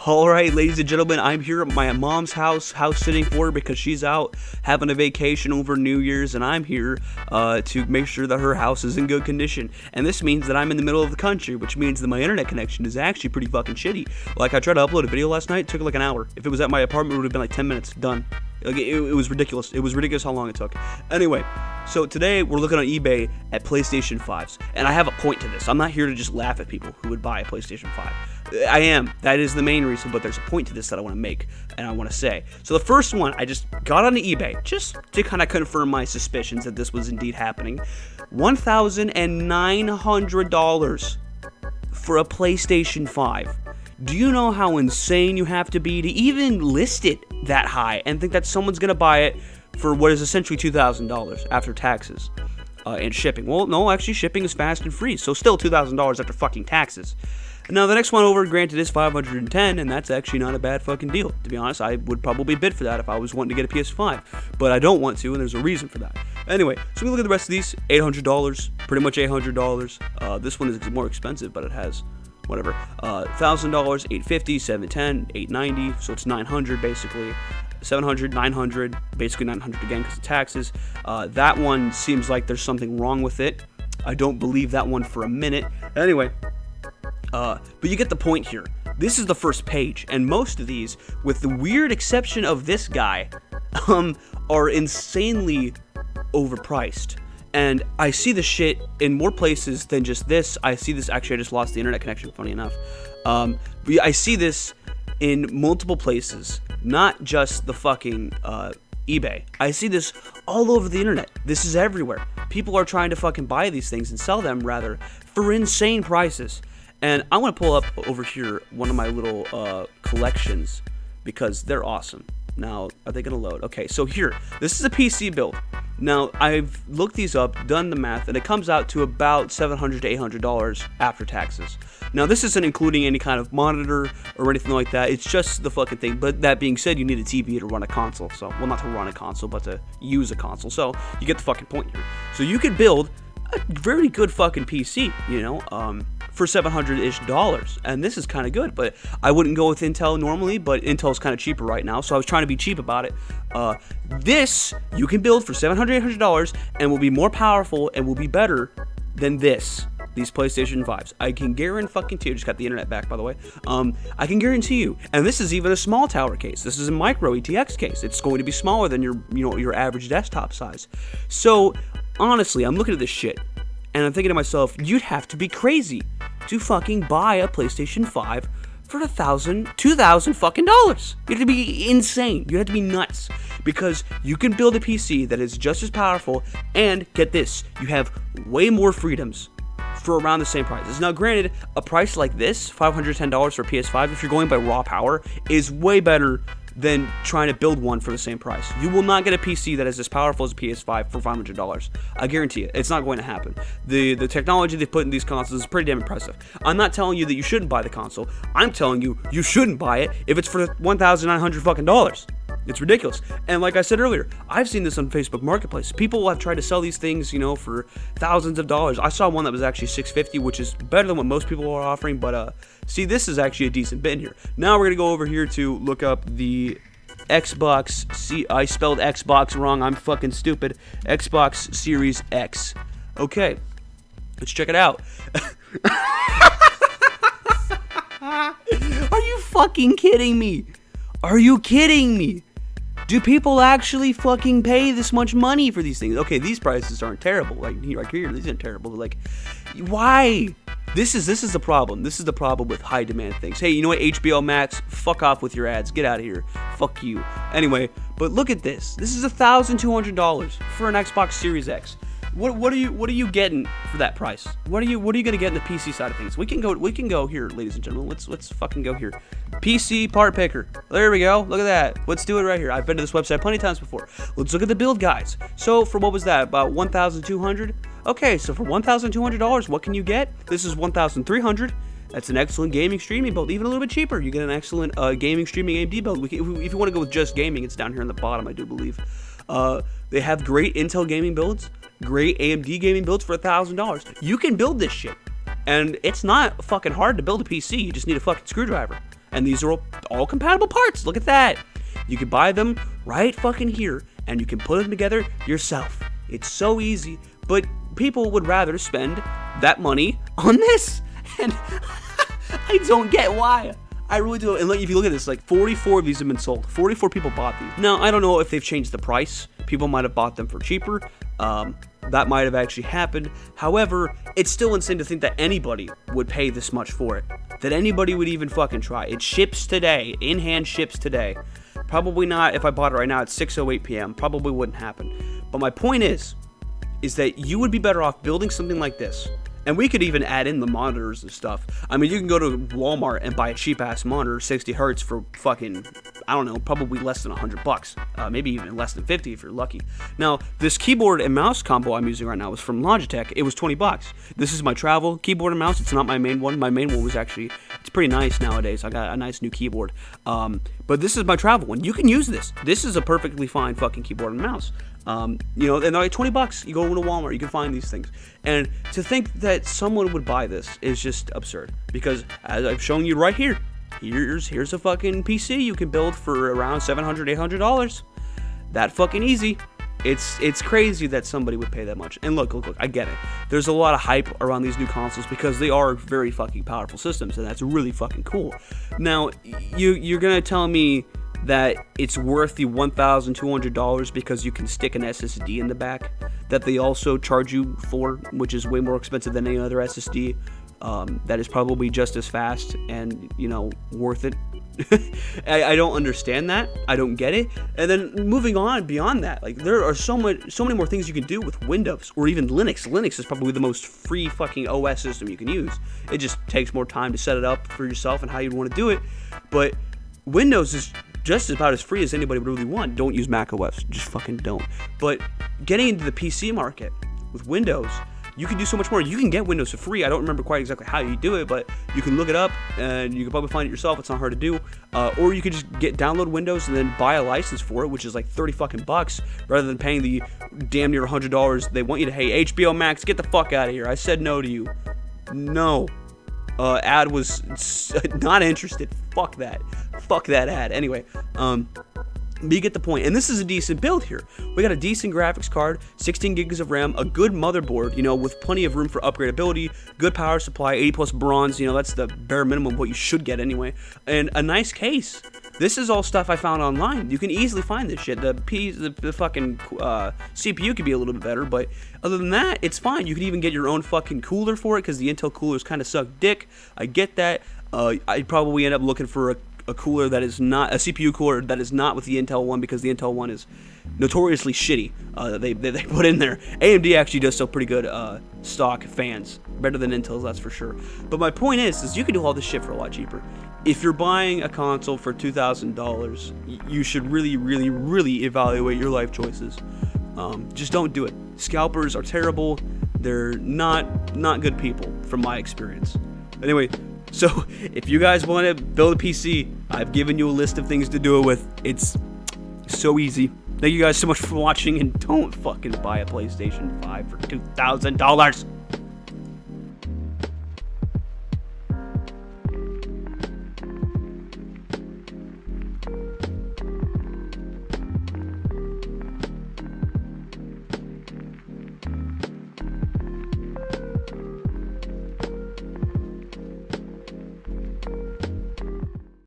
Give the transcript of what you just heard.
Alright, ladies and gentlemen, I'm here at my mom's house sitting for her because she's out having a vacation over New Year's, and I'm here to make sure that her house is in good condition. And this means that I'm in the middle of the country, which means that my internet connection is actually pretty fucking shitty. Like, I tried to upload a video last night, it took like an hour. If it was at my apartment, it would have been like 10 minutes, done. Like, it was ridiculous. It was ridiculous how long it took. Anyway, so today we're looking on eBay at PlayStation 5s, and I have a point to this. I'm not here to just laugh at people who would buy a PlayStation 5. I am. That is the main reason, but there's a point to this that I want to make and I want to say. So the first one, I just got onto eBay just to kind of confirm my suspicions that this was indeed happening. $1,900 for a PlayStation 5. Do you know how insane you have to be to even list it that high and think that someone's going to buy it for what is essentially $2,000 after taxes and shipping? Well, no, actually shipping is fast and free, so still $2,000 after fucking taxes. Now, the next one over, granted, is $510, and that's actually not a bad fucking deal. To be honest, I would probably bid for that if I was wanting to get a PS5, but I don't want to, and there's a reason for that. Anyway, so we look at the rest of these, $800, pretty much $800. This one is more expensive, but it has whatever. $1,000, $850, $710, $890, so it's $900 basically. $700, $900, basically $900 again because of taxes. That one seems like there's something wrong with it. I don't believe that one for a minute. Anyway. But you get the point here. This is the first page, and most of these, with the weird exception of this guy, are insanely overpriced. And I see this shit in more places than just this. I see this, actually I just lost the internet connection, funny enough. But I see this in multiple places, not just the fucking eBay. I see this all over the internet. This is everywhere. People are trying to fucking buy these things and sell them, rather, for insane prices. And I want to pull up over here one of my little collections because they're awesome. Now, are they going to load? Okay, so here, this is a PC build. Now, I've looked these up, done the math, and it comes out to about $700 to $800 after taxes. Now, this isn't including any kind of monitor or anything like that. It's just the fucking thing. But that being said, you need a TV to run a console. So, well, not to run a console, but to use a console. So, you get the fucking point here. So, you could build a very good fucking PC, you know, for $700-ish, and this is kind of good, but I wouldn't go with Intel normally, but Intel's kind of cheaper right now, so I was trying to be cheap about it. This, you can build for $700, $800, and will be more powerful and will be better than these PlayStation 5s. I can guarantee you, just got the internet back, by the way, I can guarantee you, and this is even a small tower case, this is a micro ETX case, it's going to be smaller than your average desktop size. So, honestly, I'm looking at this shit, and I'm thinking to myself, you'd have to be crazy to fucking buy a PlayStation 5 for $1,000, $2,000 fucking dollars. You have to be insane. You have to be nuts. Because you can build a PC that is just as powerful, and get this, you have way more freedoms for around the same prices. Now, granted, a price like this, $510 for a PS5, if you're going by raw power, is way better than trying to build one for the same price. You will not get a PC that is as powerful as a PS5 for $500. I guarantee it. It's not going to happen. The technology they put in these consoles is pretty damn impressive. I'm not telling you that you shouldn't buy the console. I'm telling you, you shouldn't buy it if it's for $1,900 fucking dollars. It's ridiculous. And like I said earlier, I've seen this on Facebook Marketplace. People have tried to sell these things, you know, for thousands of dollars. I saw one that was actually $650, which is better than what most people are offering, but see, this is actually a decent bid here. Now we're going to go over here to look up the Xbox, I spelled Xbox wrong, I'm fucking stupid, Xbox Series X. Okay, let's check it out. Are you fucking kidding me? Are you kidding me? Do people actually fucking pay this much money for these things? Okay, these prices aren't terrible. Like, right here, these aren't terrible. But, like, why? This is the problem. This is the problem with high demand things. Hey, you know what? HBO Max, fuck off with your ads. Get out of here. Fuck you. Anyway, but look at this. This is $1,200 for an Xbox Series X. What are you getting for that price? What are you gonna get in the PC side of things? We can go here, ladies and gentlemen. Let's fucking go here. PC part picker. There we go. Look at that. Let's do it right here. I've been to this website plenty of times before. Let's look at the build guides. So for what was that? About $1,200? Okay, so for $1,200, what can you get? This is $1,300. That's an excellent gaming streaming build, even a little bit cheaper. You get an excellent gaming streaming AMD build. If you want to go with just gaming, it's down here in the bottom, I do believe. They have great Intel gaming builds, great AMD gaming builds for $1,000. You can build this shit, and it's not fucking hard to build a PC. You just need a fucking screwdriver, and these are all compatible parts. Look at that. You can buy them right fucking here, and you can put them together yourself. It's so easy, but people would rather spend that money on this, and I don't get why. I really do. And if you look at this, like 44 of these have been sold. 44 people bought these. Now, I don't know if they've changed the price. People might have bought them for cheaper. That might have actually happened. However, it's still insane to think that anybody would pay this much for it. That anybody would even fucking try. It ships today. In-hand ships today. Probably not if I bought it right now at 6:08 p.m. Probably wouldn't happen. But my point is that you would be better off building something like this. And we could even add in the monitors and stuff. I mean, you can go to Walmart and buy a cheap-ass monitor, 60 hertz, for fucking, I don't know, probably less than $100. Maybe even less than 50 if you're lucky. Now, this keyboard and mouse combo I'm using right now is from Logitech. It was $20. This is my travel keyboard and mouse. It's not my main one. My main one was actually, it's pretty nice nowadays. I got a nice new keyboard. But this is my travel one. You can use this. This is a perfectly fine fucking keyboard and mouse. And they're like $20. You go to Walmart, you can find these things. And to think that someone would buy this is just absurd. Because as I've shown you right here, here's a fucking PC you can build for around $700, $800. That fucking easy. It's crazy that somebody would pay that much. And look, I get it. There's a lot of hype around these new consoles because they are very fucking powerful systems, and that's really fucking cool. Now, you're gonna tell me that it's worth the $1,200 because you can stick an SSD in the back that they also charge you for, which is way more expensive than any other SSD. That is probably just as fast and, worth it. I don't understand that. I don't get it. And then moving on beyond that, like there are so many more things you can do with Windows or even Linux. Linux is probably the most free fucking OS system you can use. It just takes more time to set it up for yourself and how you'd want to do it. But Windows is just about as free as anybody would really want. Don't use Mac OS. Just fucking don't. But getting into the PC market with Windows, you can do so much more. You can get Windows for free. I don't remember quite exactly how you do it, but you can look it up and you can probably find it yourself. It's not hard to do. Or you could just download Windows and then buy a license for it, which is like 30 fucking bucks, rather than paying the damn near $100 they want you to. Hey, HBO Max, get the fuck out of here. I said no to you. No. Ad was not interested. Fuck that. Fuck that ad. Anyway, but you get the point. And this is a decent build here. We got a decent graphics card, 16 gigs of RAM, a good motherboard, with plenty of room for upgradability, good power supply, 80 plus bronze, that's the bare minimum of what you should get anyway, and a nice case. This is all stuff I found online. You can easily find this shit. The fucking CPU could be a little bit better, but other than that, it's fine. You can even get your own fucking cooler for it, because the Intel coolers kind of suck dick. I get that. I'd probably end up looking for a cooler that is not a CPU cooler that is not with the Intel one, because the Intel one is notoriously shitty. They put in there. AMD actually does sell pretty good stock fans, better than Intel's, that's for sure. But my point is you can do all this shit for a lot cheaper. If you're buying a console for $2,000, you should really, really, really evaluate your life choices. Just don't do it. Scalpers are terrible. They're not good people, from my experience. Anyway. So, if you guys want to build a PC, I've given you a list of things to do it with. It's so easy. Thank you guys so much for watching, and don't fucking buy a PlayStation 5 for $2,000.